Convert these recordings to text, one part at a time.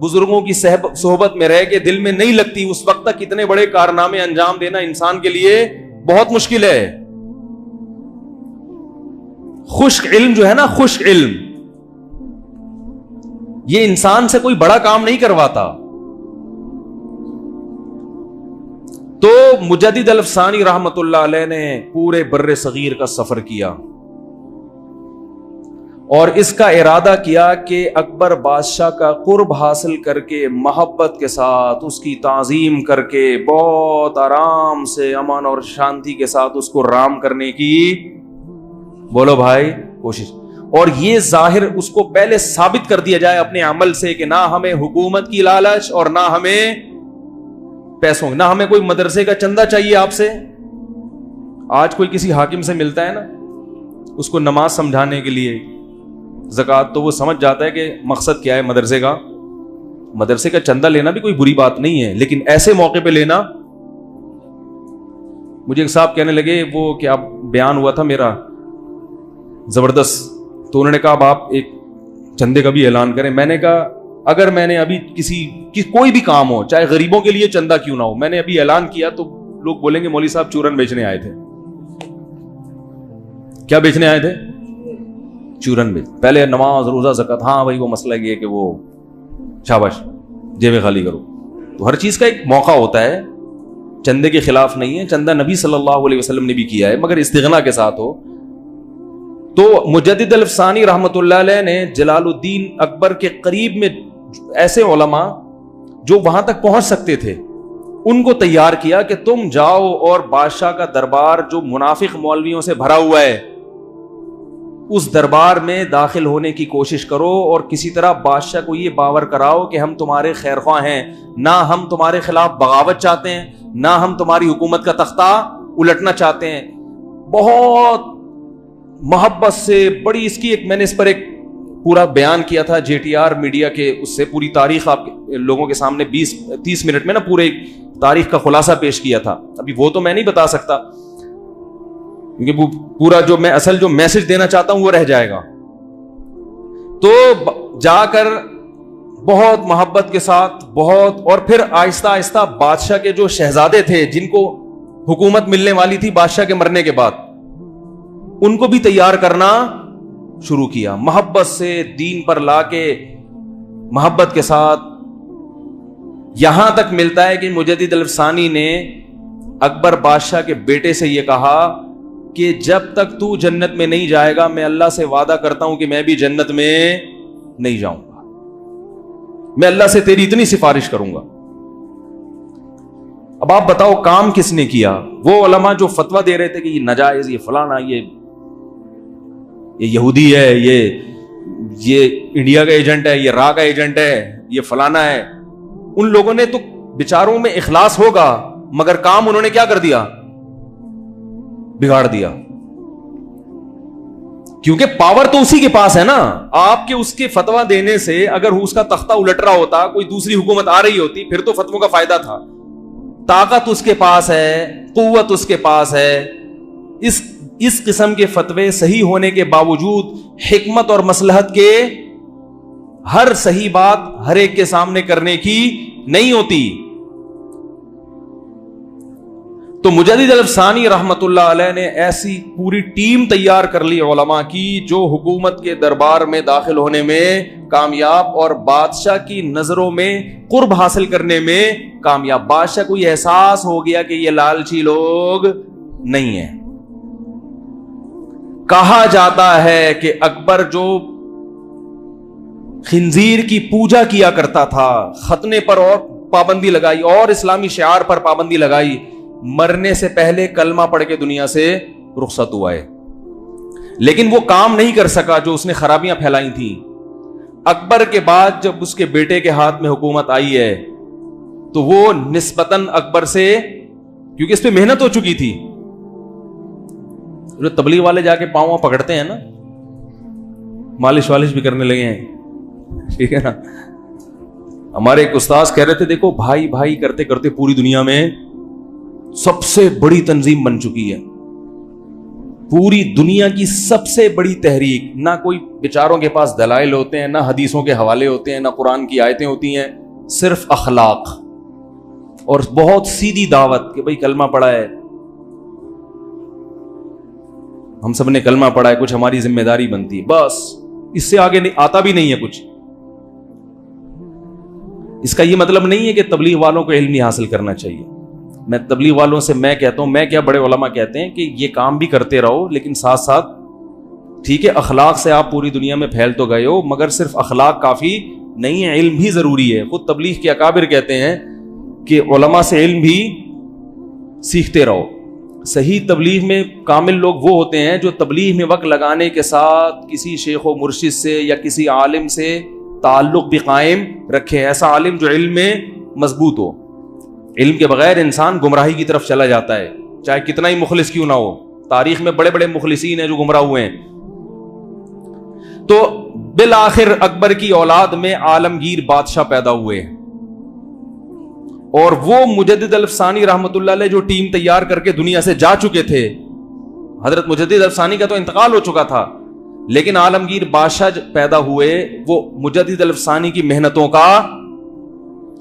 بزرگوں کی صحبت میں رہ کے دل میں نہیں لگتی، اس وقت تک اتنے بڑے کارنامے انجام دینا انسان کے لیے بہت مشکل ہے. خشک علم جو ہے نا، خشک علم، یہ انسان سے کوئی بڑا کام نہیں کرواتا. تو مجدد الافسانی رحمت اللہ علیہ نے پورے بر صغیر کا سفر کیا اور اس کا ارادہ کیا کہ اکبر بادشاہ کا قرب حاصل کر کے، محبت کے ساتھ اس کی تعظیم کر کے، بہت آرام سے، امن اور شانتی کے ساتھ اس کو رام کرنے کی، بولو بھائی، کوشش. اور یہ ظاہر اس کو پہلے ثابت کر دیا جائے اپنے عمل سے کہ نہ ہمیں حکومت کی لالچ اور نہ ہمیں پیسوں، نہ ہمیں کوئی مدرسے کا چندہ چاہیے آپ سے. آج کوئی کسی حاکم سے ملتا ہے نا، اس کو نماز سمجھانے کے لیے، زکوٰۃ، تو وہ سمجھ جاتا ہے کہ مقصد کیا ہے مدرسے کا. مدرسے کا چندہ لینا بھی کوئی بری بات نہیں ہے، لیکن ایسے موقع پہ لینا. مجھے ایک صاحب کہنے لگے، وہ کیا بیان ہوا تھا میرا زبردست، تو انہوں نے کہا اب آپ ایک چندے کا بھی اعلان کریں. میں نے کہا اگر میں نے ابھی کوئی بھی کام ہو، چاہے غریبوں کے لیے چندہ کیوں نہ ہو، میں نے ابھی اعلان کیا تو لوگ بولیں گے مولوی صاحب چورن بیچنے آئے تھے. کیا بیچنے آئے تھے؟ چورن بیچ. پہلے نماز، روزہ، زکوٰۃ، ہاں بھائی وہ مسئلہ یہ کہ وہ شاباش جیبیں خالی کرو. تو ہر چیز کا ایک موقع ہوتا ہے، چندے کے خلاف نہیں ہے. چندہ نبی صلی اللہ علیہ وسلم نے بھی کیا ہے، مگر استغنا کے ساتھ ہو. تو مجدد الافسانی رحمت اللہ علیہ نے جلال الدین اکبر کے قریب میں ایسے علماء جو وہاں تک پہنچ سکتے تھے ان کو تیار کیا کہ تم جاؤ اور بادشاہ کا دربار جو منافق مولویوں سے بھرا ہوا ہے، اس دربار میں داخل ہونے کی کوشش کرو اور کسی طرح بادشاہ کو یہ باور کراؤ کہ ہم تمہارے خیر خواہ ہیں، نہ ہم تمہارے خلاف بغاوت چاہتے ہیں، نہ ہم تمہاری حکومت کا تختہ الٹنا چاہتے ہیں. بہت محبت سے، بڑی اس کی ایک، میں نے اس پر ایک پورا بیان کیا تھا JTR میڈیا کے، اس سے پوری تاریخ آپ لوگوں کے سامنے 20-30 منٹ میں نا پورے تاریخ کا خلاصہ پیش کیا تھا. ابھی وہ تو میں نہیں بتا سکتا کیونکہ وہ پورا جو میں اصل جو میسج دینا چاہتا ہوں وہ رہ جائے گا. تو جا کر بہت محبت کے ساتھ، بہت، اور پھر آہستہ آہستہ بادشاہ کے جو شہزادے تھے جن کو حکومت ملنے والی تھی بادشاہ کے مرنے کے بعد، ان کو بھی تیار کرنا شروع کیا. محبت سے دین پر لا کے، محبت کے ساتھ، یہاں تک ملتا ہے کہ مجدد الافسانی نے اکبر بادشاہ کے بیٹے سے یہ کہا کہ جب تک تو جنت میں نہیں جائے گا میں اللہ سے وعدہ کرتا ہوں کہ میں بھی جنت میں نہیں جاؤں گا. میں اللہ سے تیری اتنی سفارش کروں گا. اب آپ بتاؤ کام کس نے کیا؟ وہ علماء جو فتویٰ دے رہے تھے کہ یہ ناجائز، یہ فلانا، یہ یہودی ہے، یہ انڈیا کا ایجنٹ ہے، یہ را کا ایجنٹ ہے، یہ فلانا ہے، ان لوگوں نے تو بیچاروں میں اخلاص ہوگا مگر کام انہوں نے کیا کر دیا؟ بگاڑ دیا. کیونکہ پاور تو اسی کے پاس ہے نا. آپ کے اس کے فتویٰ دینے سے اگر اس کا تختہ الٹ رہا ہوتا، کوئی دوسری حکومت آ رہی ہوتی، پھر تو فتووں کا فائدہ تھا. طاقت اس کے پاس ہے، قوت اس کے پاس ہے. اس قسم کے فتوے صحیح ہونے کے باوجود حکمت اور مصلحت کے ہر صحیح بات ہر ایک کے سامنے کرنے کی نہیں ہوتی. تو مجدد الافسانی رحمت اللہ علیہ نے ایسی پوری ٹیم تیار کر لی علماء کی جو حکومت کے دربار میں داخل ہونے میں کامیاب اور بادشاہ کی نظروں میں قرب حاصل کرنے میں کامیاب. بادشاہ کو یہ احساس ہو گیا کہ یہ لالچی لوگ نہیں ہیں. کہا جاتا ہے کہ اکبر جو خنزیر کی پوجا کیا کرتا تھا، ختنے پر اور پابندی لگائی اور اسلامی شعار پر پابندی لگائی، مرنے سے پہلے کلمہ پڑھ کے دنیا سے رخصت ہوا ہے. لیکن وہ کام نہیں کر سکا جو اس نے خرابیاں پھیلائی تھیں. اکبر کے بعد جب اس کے بیٹے کے ہاتھ میں حکومت آئی ہے تو وہ نسبتاً اکبر سے، کیونکہ اس پہ محنت ہو چکی تھی. جو تبلیغ والے جا کے پاؤں پکڑتے ہیں نا، مالش والش بھی کرنے لگے ہیں، ٹھیک ہے نا. ہمارے ایک استاذ کہہ رہے تھے دیکھو بھائی بھائی کرتے کرتے پوری دنیا میں سب سے بڑی تنظیم بن چکی ہے. پوری دنیا کی سب سے بڑی تحریک، نہ کوئی بیچاروں کے پاس دلائل ہوتے ہیں، نہ حدیثوں کے حوالے ہوتے ہیں، نہ قرآن کی آیتیں ہوتی ہیں، صرف اخلاق اور بہت سیدھی دعوت کہ بھئی کلمہ پڑھا ہے، ہم سب نے کلمہ پڑھا ہے، کچھ ہماری ذمہ داری بنتی ہے، بس اس سے آگے آتا بھی نہیں ہے کچھ۔ اس کا یہ مطلب نہیں ہے کہ تبلیغ والوں کو علم نہیں حاصل کرنا چاہیے۔ میں تبلیغ والوں سے میں کہتا ہوں، میں کیا بڑے علماء کہتے ہیں کہ یہ کام بھی کرتے رہو، لیکن ساتھ ساتھ ٹھیک ہے اخلاق سے آپ پوری دنیا میں پھیل تو گئے ہو، مگر صرف اخلاق کافی نہیں ہے، علم بھی ضروری ہے۔ خود تبلیغ کے اکابر کہتے ہیں کہ علماء سے علم بھی سیکھتے رہو۔ صحیح تبلیغ میں کامل لوگ وہ ہوتے ہیں جو تبلیغ میں وقت لگانے کے ساتھ کسی شیخ و مرشد سے یا کسی عالم سے تعلق بھی قائم رکھے، ایسا عالم جو علم میں مضبوط ہو۔ علم کے بغیر انسان گمراہی کی طرف چلا جاتا ہے، چاہے کتنا ہی مخلص کیوں نہ ہو۔ تاریخ میں بڑے بڑے مخلصین ہیں جو گمراہ ہوئے ہیں۔ تو بالآخر اکبر کی اولاد میں عالمگیر بادشاہ پیدا ہوئے، اور وہ مجدد الفسانی رحمت اللہ علیہ جو ٹیم تیار کر کے دنیا سے جا چکے تھے، حضرت مجدد الفسانی کا تو انتقال ہو چکا تھا، لیکن عالمگیر بادشاہ پیدا ہوئے، وہ مجدد الفسانی کی محنتوں کا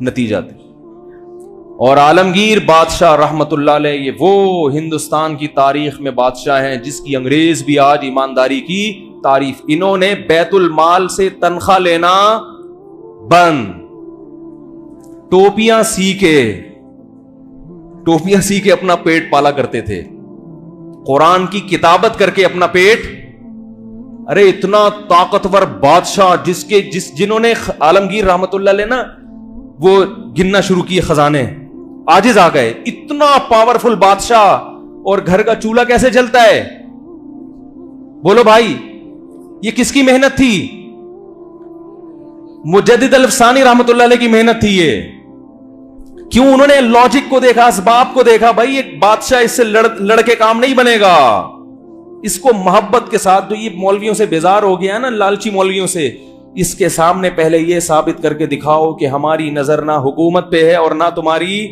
نتیجہ تھے۔ اور عالمگیر بادشاہ رحمت اللہ علیہ یہ وہ ہندوستان کی تاریخ میں بادشاہ ہیں جس کی انگریز بھی آج ایمانداری کی تعریف۔ انہوں نے بیت المال سے تنخواہ لینا بند، ٹوپیاں سی کے اپنا پیٹ پالا کرتے تھے، قرآن کی کتابت کر کے اپنا پیٹ۔ ارے اتنا طاقتور بادشاہ جنہوں نے عالمگیر رحمت اللہ علیہ نا وہ گننا شروع کیے خزانے، عاجز آ گئے، اتنا پاورفل بادشاہ، اور گھر کا چولہا کیسے جلتا ہے؟ بولو بھائی، یہ کس کی محنت تھی؟ مجدد الفسانی رحمت اللہ علیہ کی محنت تھی یہ۔ کیوں؟ انہوں نے لاجک کو دیکھا، اسباب کو دیکھا، بھائی ایک بادشاہ اس سے لڑ کے کام نہیں بنے گا، اس کو محبت کے ساتھ، جو یہ مولویوں سے بیزار ہو گیا نا، لالچی مولویوں سے، اس کے سامنے پہلے یہ ثابت کر کے دکھاؤ کہ ہماری نظر نہ حکومت پہ ہے اور نہ تمہاری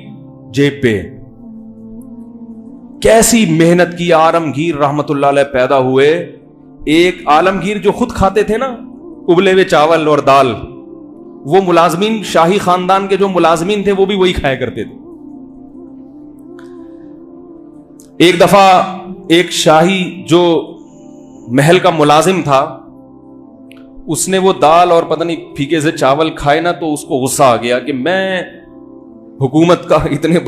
جیب پہ۔ کیسی محنت کی، عالمگیر رحمت اللہ علیہ پیدا ہوئے۔ ایک عالمگیر جو خود کھاتے تھے نا ابلے ہوئے چاول اور دال، وہ ملازمین، شاہی خاندان کے جو ملازمین تھے وہ بھی وہی کھایا کرتے تھے۔ ایک دفعہ ایک شاہی جو محل کا ملازم تھا، اس نے وہ دال اور پتہ نہیں پھیکے سے چاول کھائے نا، تو اس کو غصہ آ گیا کہ میں حکومت کا اتنے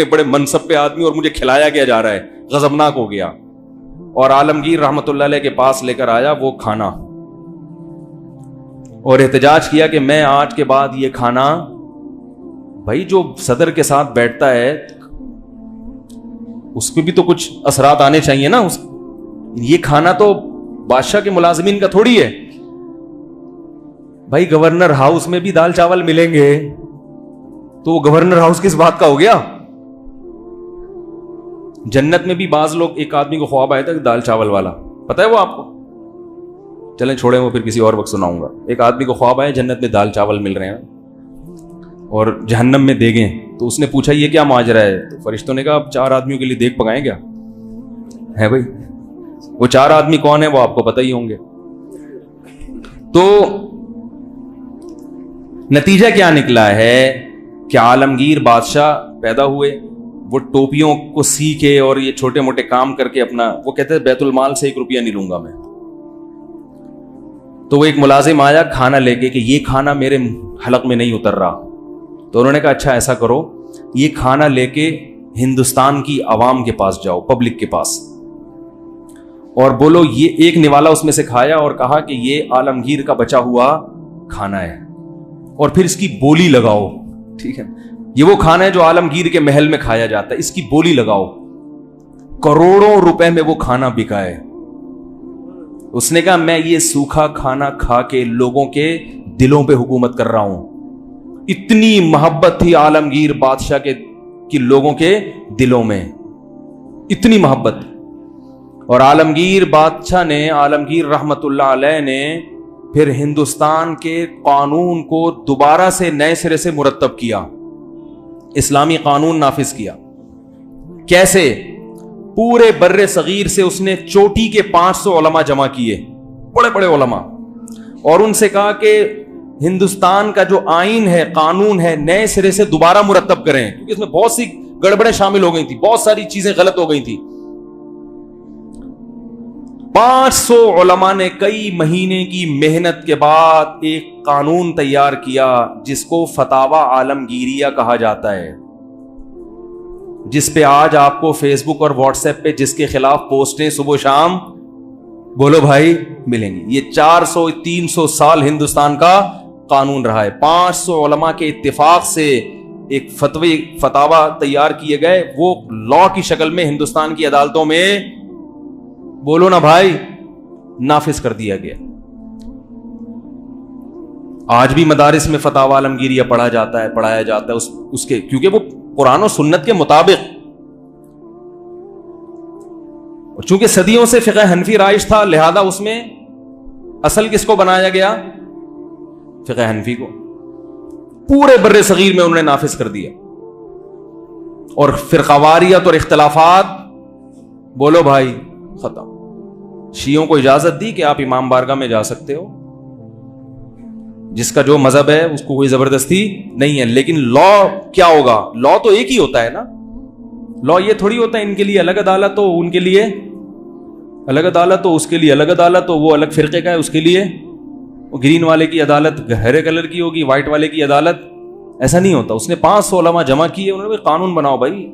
بڑے منصب پہ آدمی اور مجھے کھلایا کیا جا رہا ہے، غضبناک ہو گیا، اور عالمگیر رحمت اللہ علیہ کے پاس لے کر آیا وہ کھانا، اور احتجاج کیا کہ میں آج کے بعد یہ کھانا، بھائی جو صدر کے ساتھ بیٹھتا ہے اس پہ بھی تو کچھ اثرات آنے چاہیے نا، یہ کھانا تو بادشاہ کے ملازمین کا تھوڑی ہے، بھائی گورنر ہاؤس میں بھی دال چاول ملیں گے، تو وہ گورنر ہاؤس کس بات کا ہو گیا؟ جنت میں بھی بعض لوگ، ایک آدمی کو خواب آیا تھا دال چاول والا، پتہ ہے وہ آپ کو؟ چلیں چھوڑیں، وہ پھر کسی اور وقت سناؤں گا۔ ایک آدمی کو خواب آیا جنت میں دال چاول مل رہے ہیں اور جہنم میں دیگیں، تو اس نے پوچھا یہ کیا ماجرا ہے؟ تو فرشتوں نے کہا اب 4 آدمیوں کے لیے دیگ پکائیں کیا ہے بھائی؟ وہ 4 آدمی کون ہیں وہ آپ کو پتہ ہی ہوں گے۔ تو نتیجہ کیا نکلا ہے کہ عالمگیر بادشاہ پیدا ہوئے، وہ ٹوپیوں کو سی کے اور یہ چھوٹے موٹے کام کر کے اپنا، وہ کہتے ہیں بیت المال سے 1 روپیہ نہیں لوں گا میں۔ تو وہ ایک ملازم آیا کھانا لے کے کہ یہ کھانا میرے حلق میں نہیں اتر رہا، تو انہوں نے کہا اچھا ایسا کرو، یہ کھانا لے کے ہندوستان کی عوام کے پاس جاؤ، پبلک کے پاس، اور بولو یہ ایک نوالا اس میں سے کھایا اور کہا کہ یہ عالمگیر کا بچا ہوا کھانا ہے، اور پھر اس کی بولی لگاؤ، ٹھیک ہے، یہ وہ کھانا ہے جو عالمگیر کے محل میں کھایا جاتا ہے، اس کی بولی لگاؤ۔ کروڑوں روپے میں وہ کھانا بکا ہے۔ اس نے کہا میں یہ سوکھا کھانا کھا کے لوگوں کے دلوں پہ حکومت کر رہا ہوں۔ اتنی محبت تھی عالمگیر بادشاہ کے لوگوں کے دلوں میں، اتنی محبت۔ اور عالمگیر بادشاہ نے، عالمگیر رحمت اللہ علیہ نے پھر ہندوستان کے قانون کو دوبارہ سے نئے سرے سے مرتب کیا، اسلامی قانون نافذ کیا۔ کیسے؟ پورے بر صغیر سے اس نے چوٹی کے 500 علماء جمع کیے، بڑے بڑے علماء، اور ان سے کہا کہ ہندوستان کا جو آئین ہے، قانون ہے، نئے سرے سے دوبارہ مرتب کریں، کیونکہ اس میں بہت سی گڑبڑیں شامل ہو گئی تھی، بہت ساری چیزیں غلط ہو گئی تھی۔ 500 علماء نے کئی مہینے کی محنت کے بعد ایک قانون تیار کیا جس کو فتاوی عالمگیریہ کہا جاتا ہے، جس پہ آج آپ کو فیس بک اور واٹس ایپ پہ جس کے خلاف پوسٹیں صبح و شام بولو بھائی ملیں گی۔ یہ 400-300 سال ہندوستان کا قانون رہا ہے۔ 500 علماء کے اتفاق سے ایک فتاوی تیار کیے گئے، وہ لا کی شکل میں ہندوستان کی عدالتوں میں بولو نا بھائی نافذ کر دیا گیا۔ آج بھی مدارس میں فتاوی عالمگیریہ پڑھایا جاتا ہے اس کے، کیونکہ وہ قرآن و سنت کے مطابق، اور چونکہ صدیوں سے فقہ حنفی رائج تھا، لہذا اس میں اصل کس کو بنایا گیا؟ فقہ حنفی کو۔ پورے بر صغیر میں انہوں نے نافذ کر دیا، اور فرقواریت اور اختلافات بولو بھائی ختم۔ شیعوں کو اجازت دی کہ آپ امام بارگاہ میں جا سکتے ہو، جس کا جو مذہب ہے اس کو کوئی زبردستی نہیں ہے، لیکن لا کیا ہوگا؟ لا تو ایک ہی ہوتا ہے نا، لا یہ تھوڑی ہوتا ہے ان کے لیے الگ عدالت ہو، ان کے لیے الگ عدالت ہو، اس کے لیے الگ عدالت ہو، وہ الگ فرقے کا ہے اس کے لیے وہ گرین والے کی عدالت ہرے کلر کی ہوگی، وائٹ والے کی عدالت، ایسا نہیں ہوتا۔ اس نے 500 علماء جمع کیے، انہوں نے قانون بناؤ بھائی۔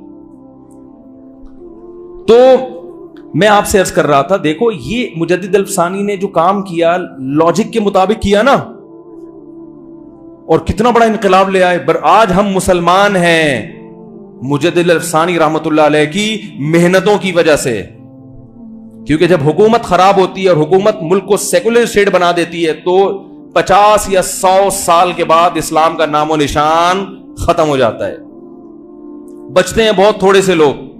تو میں آپ سے عرض کر رہا تھا، دیکھو یہ مجدد الفسانی نے جو کام کیا لاجک کے مطابق کیا نا، اور کتنا بڑا انقلاب لے آئے۔ آج ہم مسلمان ہیں مجدد الفسانی رحمت اللہ علیہ کی محنتوں کی وجہ سے، کیونکہ جب حکومت خراب ہوتی ہے اور حکومت ملک کو سیکولر اسٹیٹ بنا دیتی ہے تو 50 یا 100 سال کے بعد اسلام کا نام و نشان ختم ہو جاتا ہے، بچتے ہیں بہت تھوڑے سے لوگ۔